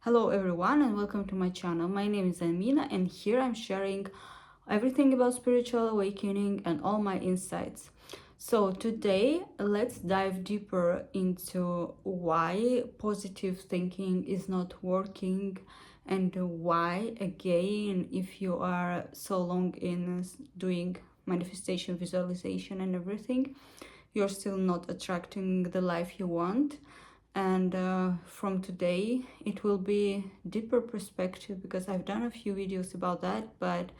Hello everyone and welcome to my channel. My name is Amina and here I'm sharing everything about spiritual awakening and all my insights. So today let's dive deeper into why positive thinking is not working and why, again, if you are so long in doing manifestation, visualization and everything, you're still not attracting the life you want. And from today it will be deeper perspective because I've done a few videos about that, but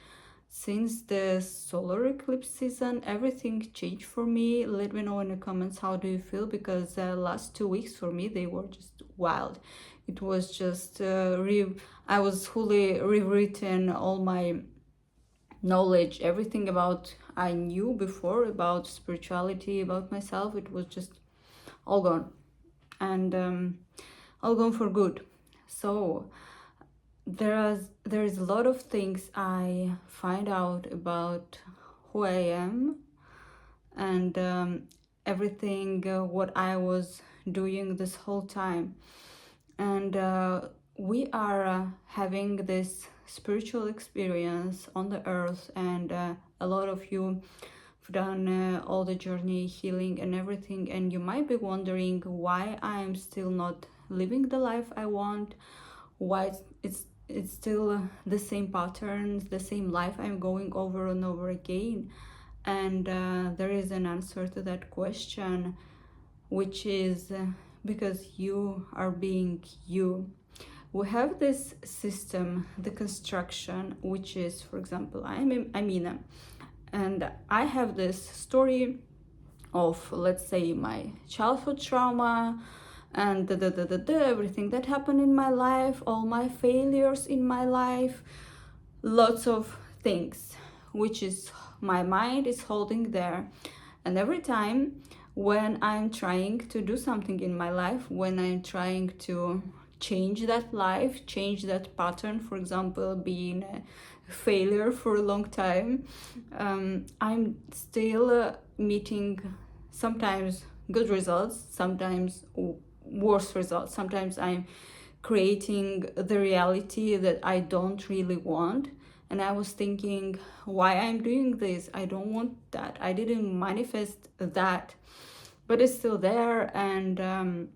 since the solar eclipse season everything changed for me. Let me know in the comments how do you feel, because last 2 weeks for me they were just wild. It was just I was fully rewritten all my knowledge, everything about I knew before about spirituality, about myself. It was just all gone, and all gone for good. So there's a lot of things I find out about who I am, and everything what I was doing this whole time. And we are having this spiritual experience on the earth, and a lot of you have done all the journey, healing and everything, and you might be wondering why I'm still not living the life I want, why it's still the same patterns, the same life I'm going over and over again. And there is an answer to that question, which is because you are being you. We have this system, the construction, which is, for example, I'm Amina, and I have this story of, let's say, my childhood trauma and everything that happened in my life, all my failures in my life, lots of things, which is my mind is holding there. And every time when I'm trying to do something in my life, when I'm trying to change that life, change that pattern, for example, being a failure for a long time, I'm still meeting sometimes good results, sometimes worse results. Sometimes I'm creating the reality that I don't really want. And I was thinking, why I'm doing this? I don't want that. I didn't manifest that, but it's still there. And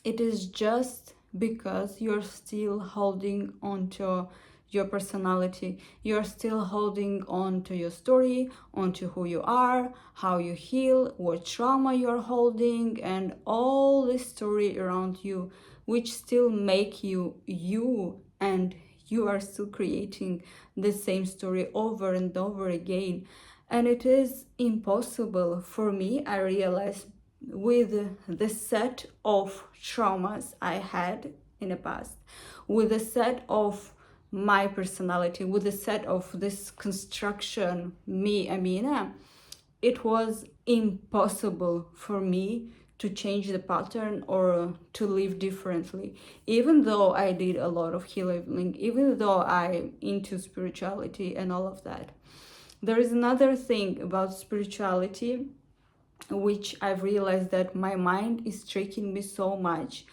it is just because you're still holding on to your personality. You're still holding on to your story, onto who you are, how you heal, what trauma you're holding, and all this story around you, which still make you you, and you are still creating the same story over and over again. And it is impossible for me, I realized, with the set of traumas I had in the past, with the set of my personality, with the set of this construction, me, Amina, it was impossible for me to change the pattern or to live differently. Even though I did a lot of healing, even though I'm into spirituality and all of that. There is another thing about spirituality which I've realized, that my mind is tricking me so much,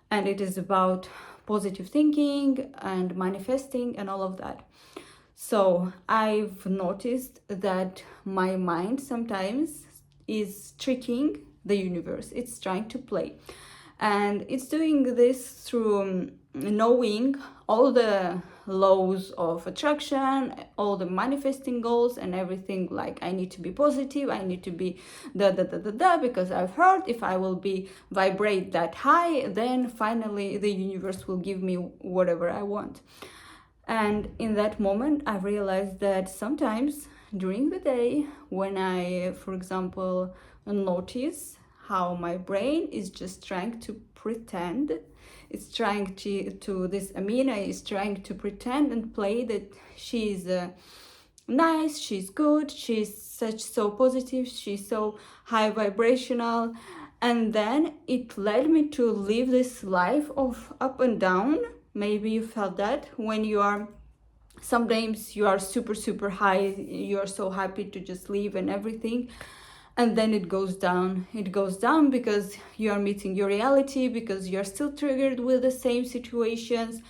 and it is about positive thinking and manifesting and all of that. So I've noticed that my mind sometimes is tricking the universe. It's trying to play, and it's doing this through knowing all the laws of attraction, all the manifesting goals and everything. Like, I need to be positive, I need to be because I've heard if I will be vibrate that high, then finally the universe will give me whatever I want. And in that moment I realized that sometimes during the day, when I, for example, notice how my brain is just trying to pretend, it's trying to this Amina is trying to pretend and play that she's nice, she's good, she's so positive, she's so high vibrational. And then it led me to live this life of up and down. Maybe you felt that when you are, sometimes you are super high, you're so happy to just live and everything, And then it goes down. It goes down because you are meeting your reality, because you're still triggered with the same situations.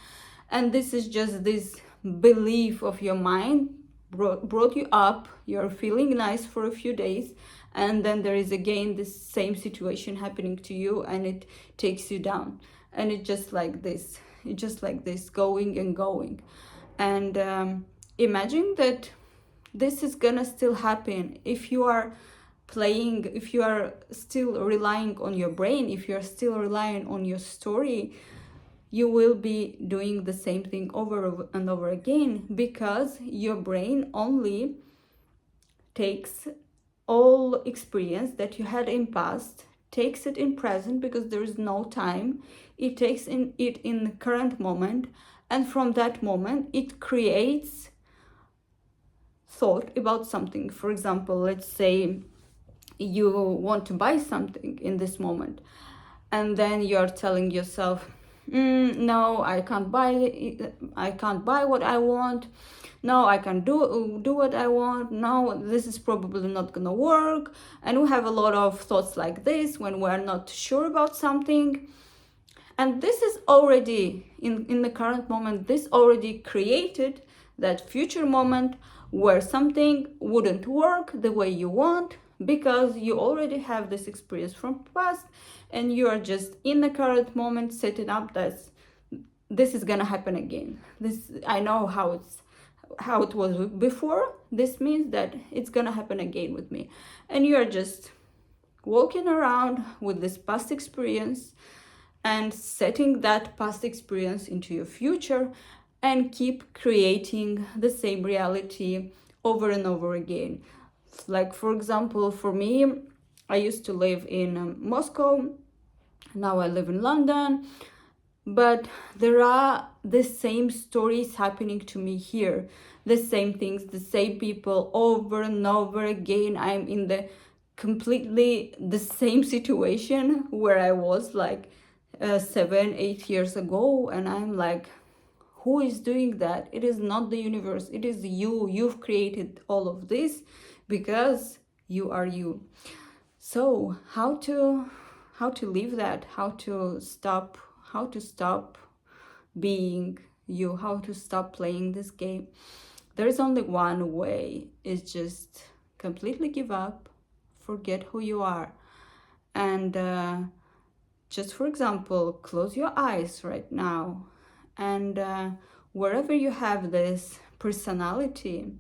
And this is just this belief of your mind brought you up. You're feeling nice for a few days, and then there is again this same situation happening to you, and it takes you down. And it's just like this. It's just like this, going and going. And imagine that this is gonna still happen if you are playing, if you are still relying on your brain, if you are still relying on your story. You will be doing the same thing over and over again, because your brain only takes all experience that you had in past, takes it in present because there is no time. It takes it in the current moment, and from that moment it creates thought about something. For example, let's say you want to buy something in this moment, and then you're telling yourself, no, I can't buy it. I can't buy what I want. No, I can do what I want. No, this is probably not gonna work. And we have a lot of thoughts like this when we're not sure about something. And this is already in the current moment, this already created that future moment where something wouldn't work the way you want, because you already have this experience from past, and you are just in the current moment setting up that this is gonna happen again. This, I know how it was before. This means that it's gonna happen again with me. And you are just walking around with this past experience and setting that past experience into your future, and keep creating the same reality over and over again. Like, for example, for me, I used to live in Moscow. Now I live in London. But there are the same stories happening to me here. The same things, the same people over and over again. I'm in the completely the same situation where I was like 7-8 years ago. And I'm like, who is doing that? It is not the universe. It is you. You've created all of this because you are you. So how to leave that? How to stop being you? How to stop playing this game? There is only one way. It's just completely give up, forget who you are, and just, for example, close your eyes right now, and wherever you have this personality,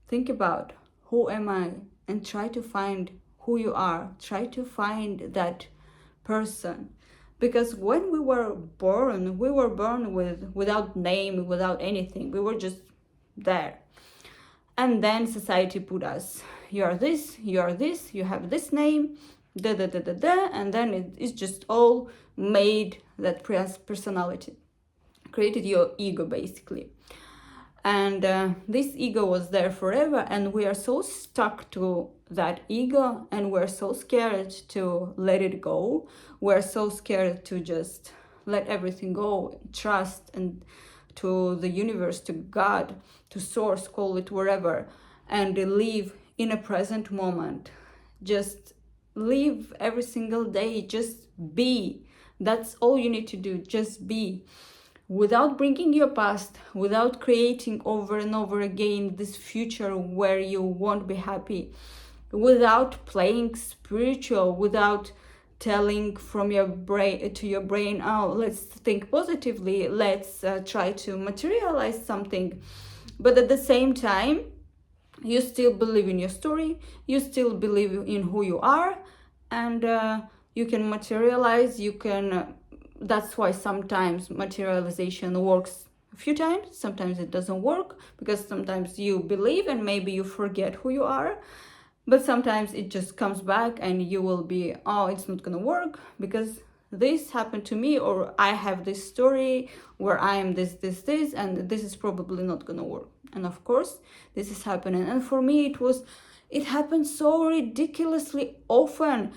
think about, who am I? And try to find who you are. Try to find that person. Because when we were born without name, without anything. We were just there. And then society put us, you are this, you are this, you have this name, da da da da da, and then it's just all made that personality, created your ego basically. And this ego was there forever, and we are so stuck to that ego, and we're so scared to let it go. We're so scared to just let everything go, trust, and to the universe, to God, to source, call it wherever, and live in a present moment. Just live every single day, just be. That's all you need to do, just be. Without bringing your past, without creating over and over again this future where you won't be happy, without playing spiritual, without telling from your brain to your brain, oh, let's think positively, let's try to materialize something. But at the same time, you still believe in your story, you still believe in who you are, and you can materialize, you can that's why sometimes materialization works a few times, sometimes it doesn't work, because sometimes you believe and maybe you forget who you are, but sometimes it just comes back and you will be, oh, it's not gonna work because this happened to me, or I have this story where I am this, and this is probably not gonna work. And of course this is happening, and for me it happened so ridiculously often.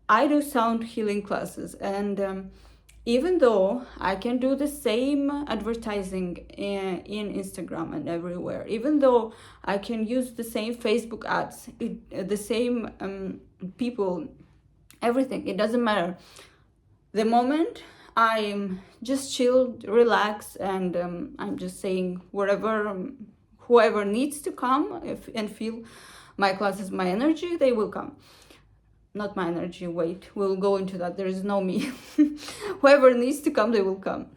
I do sound healing classes, and Even though I can do the same advertising in Instagram and everywhere, even though I can use the same Facebook ads, the same people, everything, it doesn't matter. The moment I'm just chilled, relaxed, and I'm just saying wherever, whoever needs to come and feel my classes, my energy, they will come. Not my energy, wait, we'll go into that, there is no me. Whoever needs to come, they will come.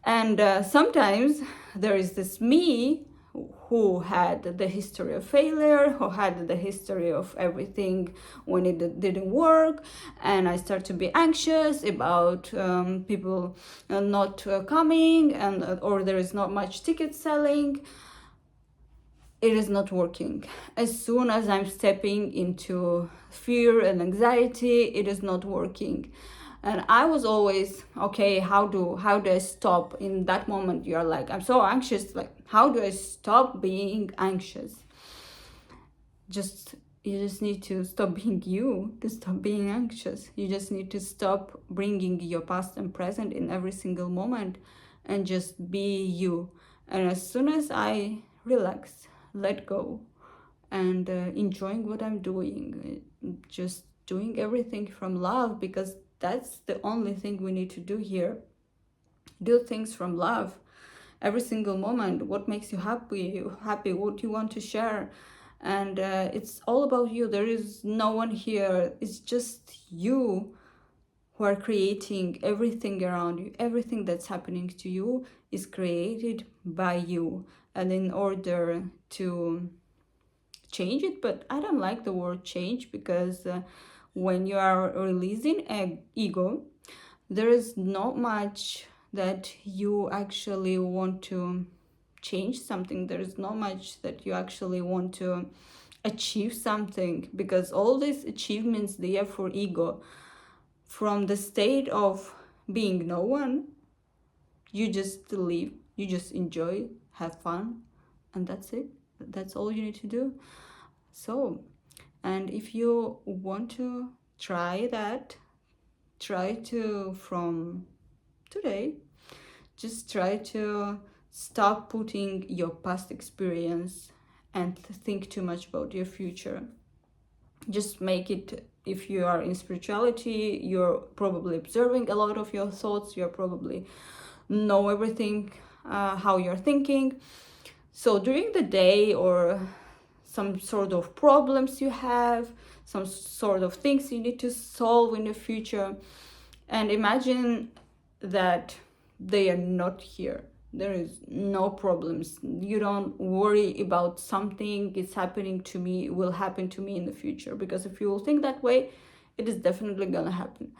And sometimes there is this me who had the history of failure, who had the history of everything when it didn't work, and I start to be anxious about people not coming, and or there is not much ticket selling. It is not working. As soon as I'm stepping into fear and anxiety, it is not working. And I was always, okay, how do I stop? In that moment you're like, I'm so anxious, like how do I stop being anxious? You just need to stop being you, to stop being anxious. You just need to stop bringing your past and present in every single moment, and just be you. And as soon as I relax, let go, and enjoying what I'm doing, just doing everything from love, because that's the only thing we need to do here. Do things from love. Every single moment, what makes you happy, what you want to share. And it's all about you. There is no one here. It's just you who are creating everything around you. Everything that's happening to you is created by you. And in order to change it, but I don't like the word change, because when you are releasing ego, there is not much that you actually want to change something. There is not much that you actually want to achieve something, because all these achievements, they are for ego. From the state of being no one, you just live, you just enjoy, have fun, and that's it. That's all you need to do. So, and if you want to try that, try to, from today, just try to stop putting your past experience and think too much about your future. Just make it, if you are in spirituality, you're probably observing a lot of your thoughts, you're probably know everything, how you're thinking. So during the day, or some sort of problems you have, some sort of things you need to solve in the future, and imagine that they are not here. There is no problems. You don't worry about something is happening to me, will happen to me in the future, because if you will think that way, it is definitely gonna happen.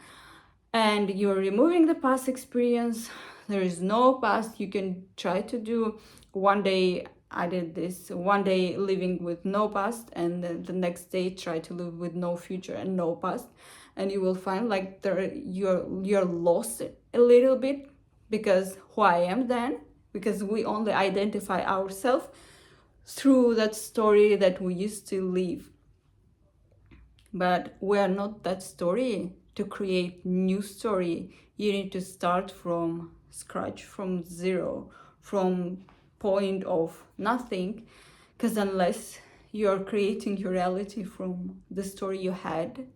And you're removing the past experience. There is no past. You can try to do one day, I did this, one day living with no past, and then the next day try to live with no future and no past, and you will find like you're lost a little bit, because who I am then, because we only identify ourselves through that story that we used to live. But we are not that story. To create new story, you need to start from scratch, from zero, from point of nothing, because unless you are creating your reality from the story you had,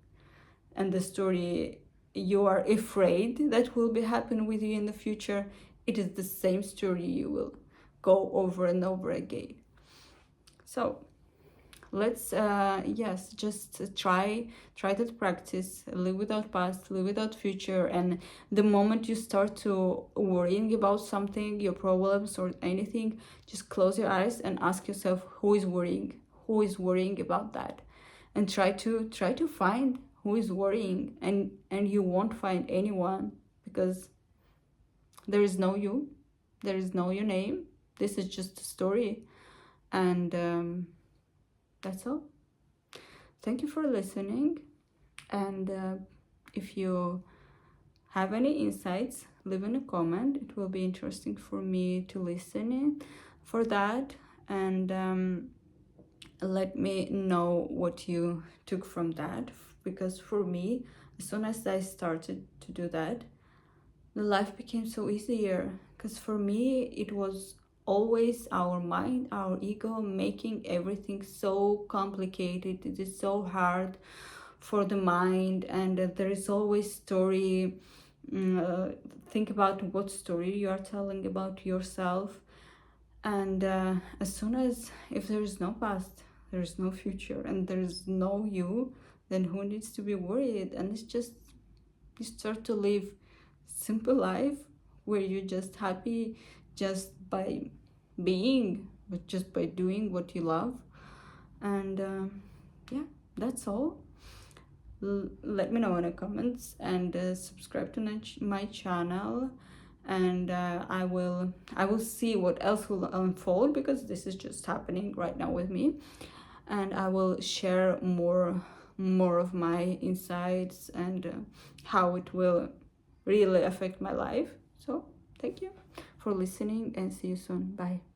and the story you are afraid that will be happen with you in the future, it is the same story you will go over and over again. So let's yes, just try that practice. Live without past, live without future. And the moment you start to worrying about something, your problems or anything, just close your eyes and ask yourself, who is worrying about that, and try to find who is worrying. And you won't find anyone, because there is no you, there is no your name. This is just a story. And that's all. Thank you for listening. And if you have any insights, leave in a comment. It will be interesting for me to listen in for that. And let me know what you took from that, because for me, as soon as I started to do that, the life became so easier. Because for me, it was always our mind, our ego, making everything so complicated. It is so hard for the mind, and there is always story. Think about what story you are telling about yourself. And as soon as, if there is no past, there is no future, and there is no you, then who needs to be worried? And it's just, you start to live simple life where you're just happy just by being, but just by doing what you love. And yeah, that's all. Let me know in the comments, and subscribe to my channel. And I will see what else will unfold, because this is just happening right now with me. And I will share more of my insights, and how it will really affect my life. So thank you for listening, and see you soon. Bye.